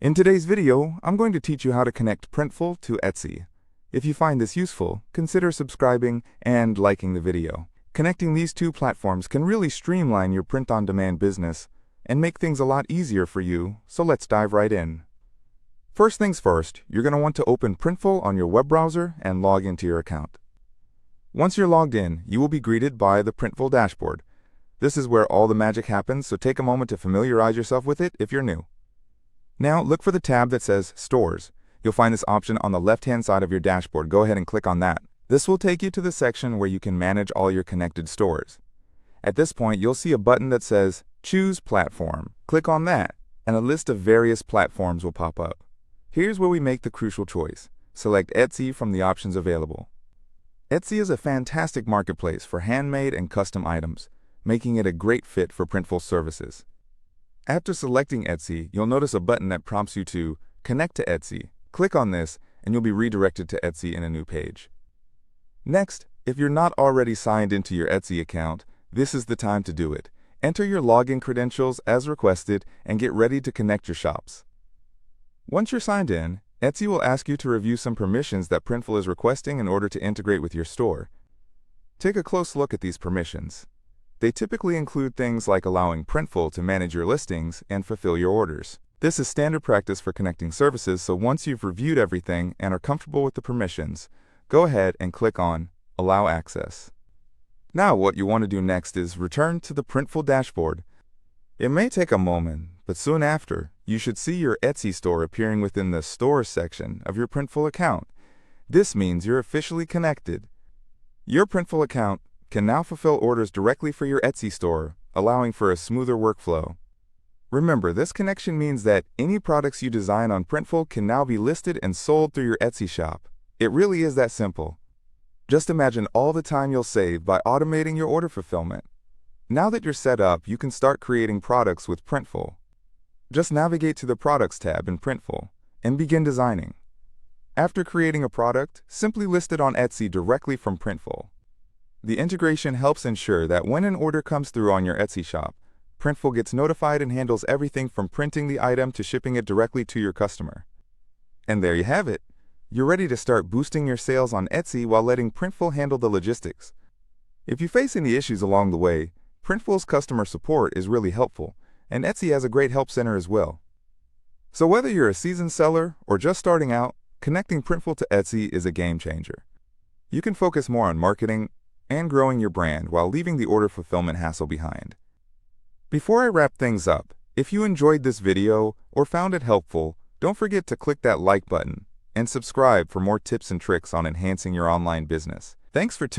In today's video, I'm going to teach you how to connect Printful to Etsy. If you find this useful, consider subscribing and liking the video. Connecting these two platforms can really streamline your print-on-demand business and make things a lot easier for you, so let's dive right in. First things first, you're going to want to open Printful on your web browser and log into your account. Once you're logged in, you will be greeted by the Printful dashboard. This is where all the magic happens, so take a moment to familiarize yourself with it if you're new. Now, look for the tab that says Stores. You'll find this option on the left-hand side of your dashboard. Go ahead and click on that. This will take you to the section where you can manage all your connected stores. At this point, you'll see a button that says Choose Platform. Click on that, and a list of various platforms will pop up. Here's where we make the crucial choice. Select Etsy from the options available. Etsy is a fantastic marketplace for handmade and custom items, making it a great fit for Printful services. After selecting Etsy, you'll notice a button that prompts you to connect to Etsy. Click on this, and you'll be redirected to Etsy in a new page. Next, if you're not already signed into your Etsy account, this is the time to do it. Enter your login credentials as requested and get ready to connect your shops. Once you're signed in, Etsy will ask you to review some permissions that Printful is requesting in order to integrate with your store. Take a close look at these permissions. They typically include things like allowing Printful to manage your listings and fulfill your orders. This is standard practice for connecting services, so once you've reviewed everything and are comfortable with the permissions, go ahead and click on Allow Access. Now what you want to do next is return to the Printful dashboard. It may take a moment, but soon after, you should see your Etsy store appearing within the Stores section of your Printful account. This means you're officially connected. Your Printful account can now fulfill orders directly for your Etsy store, allowing for a smoother workflow. Remember, this connection means that any products you design on Printful can now be listed and sold through your Etsy shop. It really is that simple. Just imagine all the time you'll save by automating your order fulfillment. Now that you're set up, you can start creating products with Printful. Just navigate to the Products tab in Printful and begin designing. After creating a product, simply list it on Etsy directly from Printful. The integration helps ensure that when an order comes through on your Etsy shop, Printful gets notified and handles everything from printing the item to shipping it directly to your customer. And there you have it. You're ready to start boosting your sales on Etsy while letting Printful handle the logistics. If you face any issues along the way, Printful's customer support is really helpful, and Etsy has a great help center as well. So whether you're a seasoned seller or just starting out, connecting Printful to Etsy is a game changer. You can focus more on marketing and growing your brand while leaving the order fulfillment hassle behind. Before I wrap things up, if you enjoyed this video or found it helpful, don't forget to click that like button and subscribe for more tips and tricks on enhancing your online business. Thanks for tuning in.